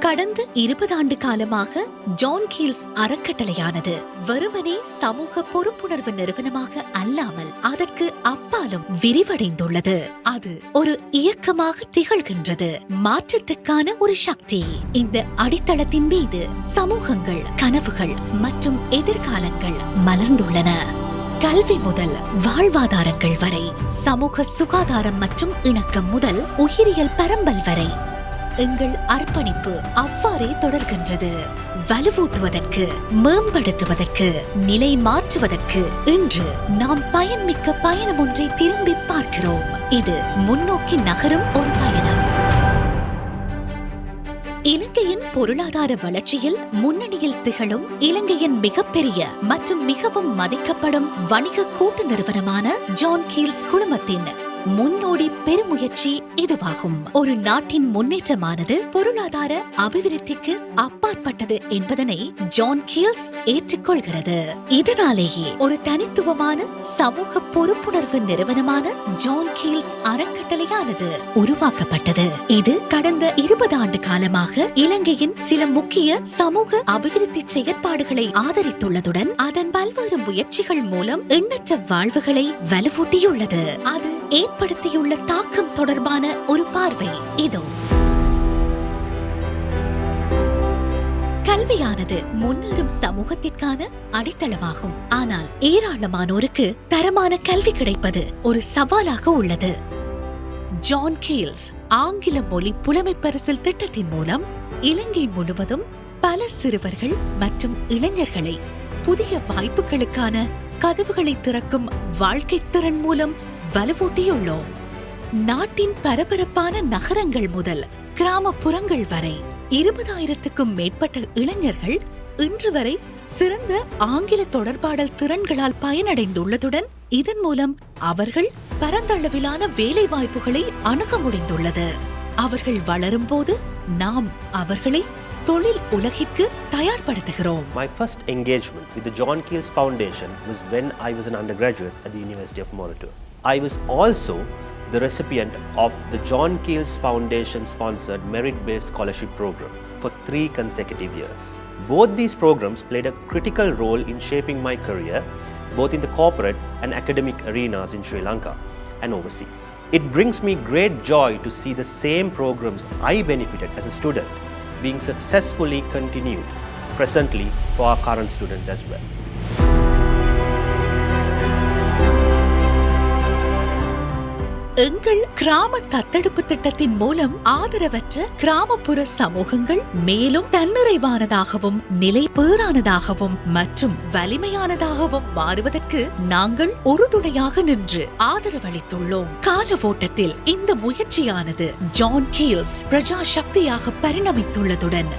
கடந்த 20 ஆண்டு காலமாக ஜான் கீல்ஸ் அறக்கட்டளையானது வெறுமனே சமூக பொறுப்புணர்வு நிறுவனமாக அல்லாமல் அதற்கு அப்பாலும் விரிவடைந்துள்ளது. அது ஒரு இயக்கமாக திகழ்கின்றது, மாற்றத்துக்கான ஒரு சக்தி. இந்த அடித்தளத்தின் மீது சமூகங்கள், கனவுகள் மற்றும் எதிர்காலங்கள் மலர்ந்துள்ளன. கல்வி முதல் வாழ்வாதாரங்கள் வரை, சமூக சுகாதாரம் மற்றும் இணக்கம் முதல் உயிரியல் பரம்பல் வரை எங்கள் அர்ப்பணிப்பு அவ்வாறே தொடர்கின்றது. வலுவூட்டுவதற்கு, மேம்படுத்துவதற்கு, நிலை மாற்றுவதற்கு இன்று நாம் பயன்மிக்க பயணம் ஒன்றை திரும்பி பார்க்கிறோம். இது முன்னோக்கி நகரும் ஒரு பயணம். இலங்கையின் பொருளாதார வளர்ச்சியில் முன்னணியில் திகழும் இலங்கையின் மிகப்பெரிய மற்றும் மிகவும் மதிக்கப்படும் வணிக கூட்டு நிறுவனமான ஜான் கீல்ஸ் குழுமத்தின் முன்னோடி பெருமுயற்சி இதுவாகும். ஒரு நாட்டின் முன்னேற்றமானது பொருளாதார அபிவிருத்திக்கு அப்பாற்பட்டது என்பதனை ஜான் கீல்ஸ் ஏற்றுக்கொள்கிறது. இதனாலேயே ஒரு தனித்துவமான சமூக பொறுப்புணர்வு நிறுவனமான ஜான் கீல்ஸ் அறக்கட்டளையானது உருவாக்கப்பட்டது. இது கடந்த 20 ஆண்டு காலமாக இலங்கையின் சில முக்கிய சமூக அபிவிருத்தி செயற்பாடுகளை ஆதரித்துள்ளதுடன் அதன் பல்வேறு முயற்சிகள் மூலம் எண்ணற்ற வாழ்வுகளை வலுவூட்டியுள்ளது. அது ஏற்படுத்தியுள்ள தாக்கம் தொடர்பான ஒரு பார்வை இதோ. கல்வியானது முன்னேறும் சமூகத்திற்கான அடித்தளமாகும். ஆனால் ஏராளமானோருக்கு தரமான கல்வி கிடைப்பது ஒரு சவாலாக உள்ளது. ஜான் கீல்ஸ் ஆங்கில மொழி புலமை பரிசில் திட்டத்தின் மூலம் இலங்கை முழுவதும் பல சிறுவர்கள் மற்றும் இளைஞர்களை புதிய வாய்ப்புகளுக்கான கதவுகளை திறக்கும் வாழ்க்கை திறன் மூலம் வலுவூட்டியுள்ளோம். நாட்டின் பரபரப்பான நகரங்கள் முதல் கிராமப்புறங்கள் வரை 20,000க்கும் மேற்பட்ட இளைஞர்கள் இன்று வரை சிறந்த ஆங்கில தொடர்பாடல் திறன்களால் பயனடைந்துள்ளதுடன் இதன் மூலம் அவர்கள் பரந்தளவிலான வேலை வாய்ப்புகளை அணுக முடிந்துள்ளது. அவர்கள் வளரும் போது நாம் அவர்களை தொழில் உலகிற்கு தயார்படுத்துகிறோம். My first engagement with the John Keels Foundation was when I was an undergraduate at the University of Moroto. I was also the recipient of the John Keels Foundation sponsored merit-based scholarship program for 3 consecutive years. Both these programs played a critical role in shaping my career, both in the corporate and academic arenas in Sri Lanka and overseas. It brings me great joy to see the same programs I benefited as a student being successfully continued presently for our current students as well. எங்கள் கிராம தத்தெடுப்பு திட்டத்தின் மூலம் ஆதரவற்ற கிராமப்புற சமூகங்கள் மேலும் தன்னிறைவானதாகவும் நிலைபேறானதாகவும் மற்றும் வலிமையானதாகவும் மாறுவதற்கு நாங்கள் உறுதுணையாக நின்று ஆதரவளித்துள்ளோம். கால ஓட்டத்தில் இந்த முயற்சியானது ஜான் கீல்ஸ் பிரஜா சக்தியாக பரிணமித்துள்ளதுடன்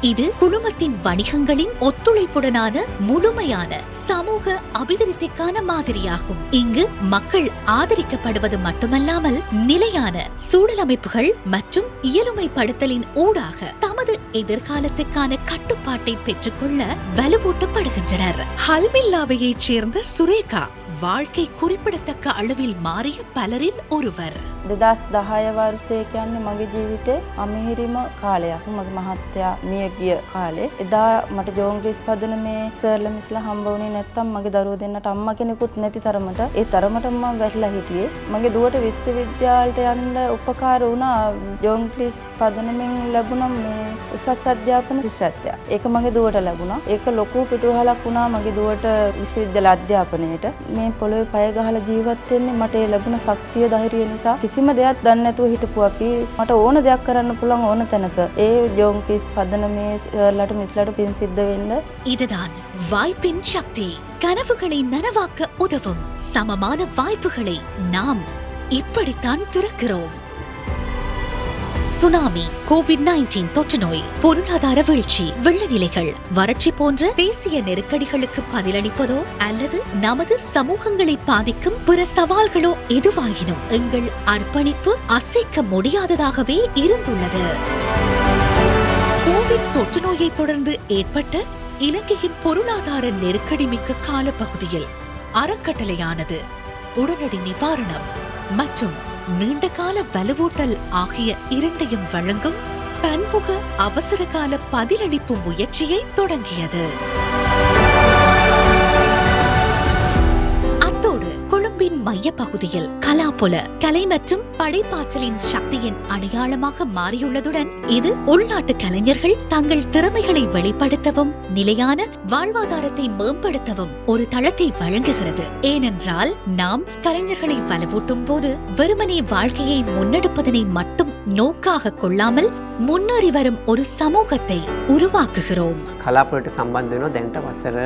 இது குழுமத்தின் வணிகங்களின் ஒத்துழைப்புடனான முழுமையான சமூக அபிவிருத்திக்கான மாதிரியாகும். இங்கு மக்கள் ஆதரிக்கப்படுவது மட்டுமல்லாமல் நிலையான சூழலமைப்புகள் மற்றும் இயலுமைப்படுத்தலின் ஊடாக தமது எதிர்காலத்துக்கான கட்டுப்பாட்டை பெற்றுக்கொள்ள வலுவூட்டப்படுகின்றனர். ஹல்மில்லாவையைச் சேர்ந்த சுரேகா வாழ்க்கை குறிப்பிடத்தக்க அளவில் மாறிய பலரில் ஒருவர். 2010 වර්ෂය කියන්නේ මගේ ජීවිතේ අමිහිරිම කාලයක්. මගේ මහත්තයා මිය ගිය කාලේ. එදා මට ජෝන් කීල්ස් පදනමේ සර්ලා මිස්ලා හම්බ වුණේ නැත්තම් මගේ දරුවෝ දෙන්නට අම්මා කෙනෙකුත් නැති තරමට ඒ තරමටම මම වැටලා හිටියේ. මගේ දුවට විශ්වවිද්‍යාලයට යන්න උපකාර වුණා ජෝන් කීල්ස් පදනමෙන් ලැබුණා මේ උසස් අධ්‍යාපන ශිෂ්‍යත්වය. ඒක මගේ දුවට ලැබුණා. ඒක ලොකු පිටුවහලක් වුණා මගේ දුවට විශ්වවිද්‍යාල අධ්‍යාපනයේට. මේ පොළොවේ පය ගහලා ජීවත් වෙන්නේ මට ඒ ලැබුණ ශක්තිය ධෛර්යය නිසා. කිසිම දෙයක් දන්නේ නැතුව හිටපු අපි මට ඕන දෙයක් කරන්න පුළුවන් ඕන තැනක ඒ ජෝන් කීල්ස් පදනමේ සර්ලාට මිස්ලාට පින් සිද්ධ වෙන්න. இதுதான் வாய்ப்பின் சக்தி. கனவுகளை நனவாக்க உதவும் சமமான வாய்ப்புகளை நாம் இப்படித்தான் திறக்கிறோம். சுனாமி, கோவிட்-19 தொற்று நோய், பொருளாதார வீழ்ச்சி, வெள்ள நிலைகள், வறட்சி போன்ற தேசிய நெருக்கடிகளுக்கு பதிலளிப்பதோ அல்லது நமது சமூகங்களை பாதிக்கும் பிற சவால்களோ எதுவாயினும் எங்கள் அர்ப்பணிப்பு அசைக்க முடியாததாகவே இருந்துள்ளது. கோவிட் தொற்று நோயை தொடர்ந்து ஏற்பட்ட இலங்கையின் பொருளாதார நெருக்கடி மிக்க காலப்பகுதியில் அறக்கட்டளையானது உடனடி நிவாரணம் மற்றும் நீண்டகால வலுவூட்டல் ஆகிய இரண்டையும் வழங்கும் பன்முக அவசரகால பதிலளிப்பு முயற்சியை தொடங்கியது. அத்தோடு கொழும்பின் மைய பகுதியில் கலாபுல கலை மற்றும் படைப்பாற்றலின் சக்தியின் அடையாளமாக மாறியுள்ளதுடன் இது உள்நாட்டு கலைஞர்கள் தங்கள் திறமைகளை வெளிப்படுத்தவும் நிலையான வாழ்வாதாரத்தை மேம்படுத்தவும் ஒரு தளத்தை வழங்குகிறது. ஏனென்றால் நாம் கலைஞர்களை வலுவூட்டும் போது வெறுமனே வாழ்க்கையை முன்னெடுப்பதனை மட்டும் நோக்காக கொள்ளாமல் முன்னேறி வரும் ஒரு சமூகத்தை உருவாக்குகிறோம். කලාපුරට සම්බන්ධ වෙනවා දැන්ට වසර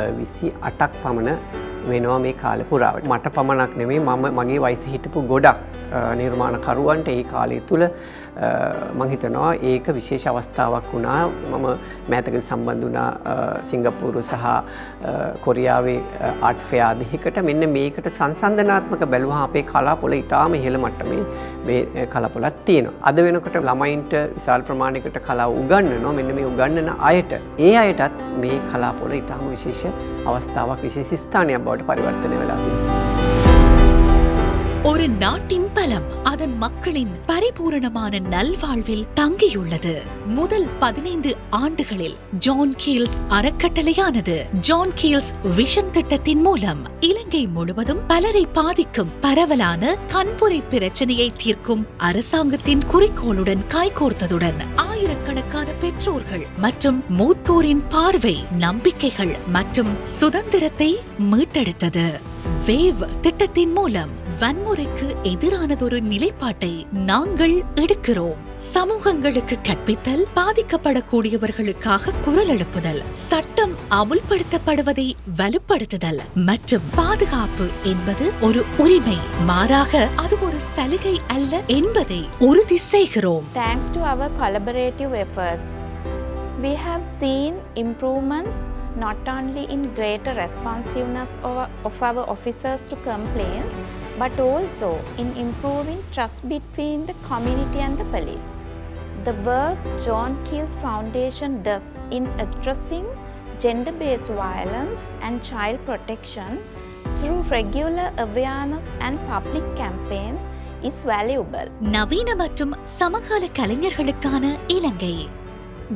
28ක් පමණ වෙනවා මේ කාලේ පුරාවට. මට පමණක් නෙමෙයි මගේ වයස හිටපු ගොඩක් නිර්මාණකරුවන්ට ඒ කාලය තුල මම හිතනවා ඒක විශේෂ අවස්ථාවක් වුණා. මම මෑතකදී සම්බන්ධ වුණා සිංගප්පූරු සහ කොරියාවේ ආර්ට් ෆෙයාර් දෙකකට. මෙන්න මේකට සංසන්දනාත්මක බැලුවා අපේ කලාපොළ ඉතාම ඉහළ මට්ටමේ මේ කලාපොළක් තියෙනවා. අද වෙනකොට ළමයින්ට විශාල ප්‍රමාණයකට කලාව උගන්වනවා. මෙන්න මේ උගන්වන අයට ඒ අයටත් මේ කලාපොළ ඉතාම විශේෂ අවස්ථාවක් විශේෂ ස්ථානයක් බවට පරිවර්තනය වෙලා තියෙනවා. ஒரு நாட்டின் பலம் அதன் மக்களின் பரிபூரணமான நல்வாழ்வில் தங்கியுள்ளது. முதல் 15 ஆண்டுகளில் ஜான் கீல்ஸ் அறக்கட்டளையானது ஜான் கீல்ஸ் விஷன் திட்டத்தின் மூலம் இலங்கை முழுவதும் பலரை பாதிக்கும் பரவலான கண்புரை பிரச்சனையை தீர்க்கும் அரசாங்கத்தின் குறிக்கோளுடன் கைகோர்த்ததுடன் ஆயிரக்கணக்கான பெற்றோர்கள் மற்றும் மூத்தோரின் பார்வை, நம்பிக்கைகள் மற்றும் சுதந்திரத்தை மீட்டெடுத்தது. வேவ் திட்டத்தின் மூலம் வன்முறைக்கு எதிரானதொரு நிலைப்பாட்டை நாங்கள் எடுக்கிறோம். சமூகங்களுக்கு கற்பித்தல், பாதிக்கப்படக்கூடியவர்களுக்காக குரல் எழுப்புதல், சட்டம் அமுல்படுத்தப்படுவதை வலுப்படுத்துதல் மற்றும் பாதுகாப்பு என்பது ஒரு உரிமை, மாறாக அது ஒரு சலுகை அல்ல என்பதை உறுதி செய்கிறோம். Thanks to our collaborative efforts, we have seen improvements not only in greater responsiveness of our officers to complaints, but also in improving trust between the community and the police. The work John Keels Foundation does in addressing gender-based violence and child protection through regular awareness and public campaigns is valuable. நவீன மற்றும் சமகால கலைஞர்களுக்கான இலங்கை.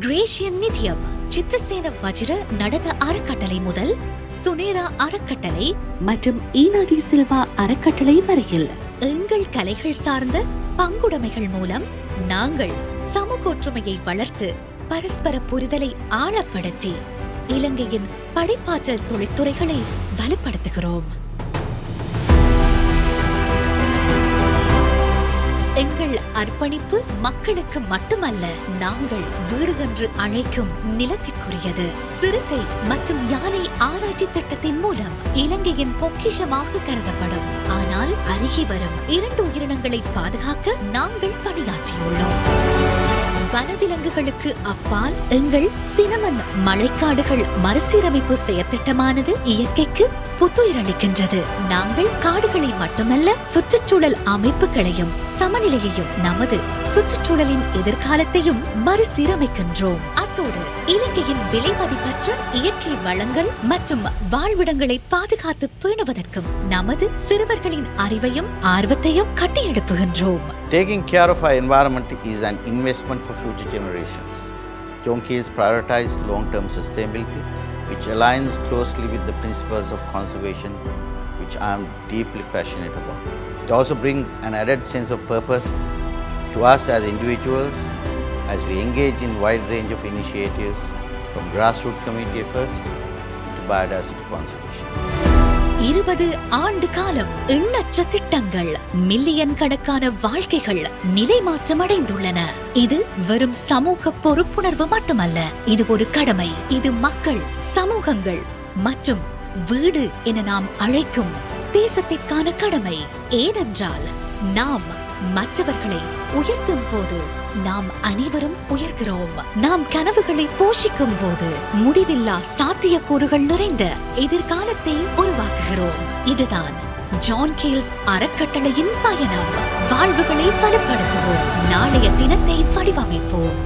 Gracian நிதியம், சித்ரசேன வஜ்ர நடன அறக்கட்டளை முதல் சுனேரா அறக்கட்டளை மற்றும் ஈனாதி சில்வா அறக்கட்டளை வரையில் எங்கள் கலைகள் சார்ந்த பங்குடைமைகள் மூலம் நாங்கள் சமூக ஒற்றுமையை வளர்த்து பரஸ்பர புரிதலை ஆழப்படுத்தி இலங்கையின் படைப்பாற்றல் தொழிற்துறைகளை வலுப்படுத்துகிறோம். எங்கள் அர்ப்பணிப்பு மக்களுக்கு மட்டுமல்ல, நாங்கள் வீடு என்று அழைக்கும் நிலத்திற்குரியது. சிறுத்தை மற்றும் யானை ஆராய்ச்சி திட்டத்தின் மூலம் இலங்கையின் பொக்கிஷமாக கருதப்படும் ஆனால் அருகி வரும் 2 உயிரினங்களை பாதுகாக்க நாங்கள் பணியாற்றியுள்ளோம். வனவிலங்குகளுக்கு அப்பால் எங்கள் சினமன் மழைக்காடுகள் மறுசீரமைப்பு செயற்திட்டமானது இயற்கைக்கு புத்துயிரளிக்கின்றது. நாங்கள் காடுகளை மட்டுமல்ல, சுற்றுச்சூழல் அமைப்புகளையும் சமநிலையையும் நமது சுற்றுச்சூழலின் எதிர்காலத்தையும் மறுசீரமைக்கின்றோம். அத்தோடு இலங்கையின் விலை மதிப்பற்ற இயற்கை வளங்கள் மற்றும் வாழ்விடங்களை பாதுகாத்து பேணுவதற்கும் நமது சிறுவர்களின் அறிவையும் ஆர்வத்தையும் கட்டியெழுப்புகின்றோம். Taking care of our environment is an investment for future generations. John Keels prioritizes long-term sustainability, which aligns closely with the principles of conservation, which I am deeply passionate about. It also brings an added sense of purpose to us as individuals as we engage in a wide range of initiatives from grassroots community efforts to biodiversity conservation. 20 ஆண்டு காலம், எண்ணற்ற திட்டங்கள், million கணக்கான வாழ்க்கைகள் நிலை மாற்றம் அடைந்துள்ளன. இது வெறும் சமூக பொறுப்புணர்வு மட்டுமல்ல, இது ஒரு கடமை. இது மக்கள், சமூகங்கள் மற்றும் வீடு என நாம் அழைக்கும் தேசத்திற்கான கடமை. ஏனென்றால் நாம் மற்றவர்களை உயர்த்தும் போது நாம் அனைவரும் உயர்கிறோம். நாம் கனவுகளை போஷிக்கும் போது முடிவில்லா சாத்தியக்கூறுகள் நிறைந்த எதிர்காலத்தை உருவாக்குகிறோம். இதுதான் ஜான் கீல்ஸ் அறக்கட்டளையின் பயணம். வாழ்வுகளை வலுப்படுத்துவோம், நாளைய தினத்தை வடிவமைப்போம்.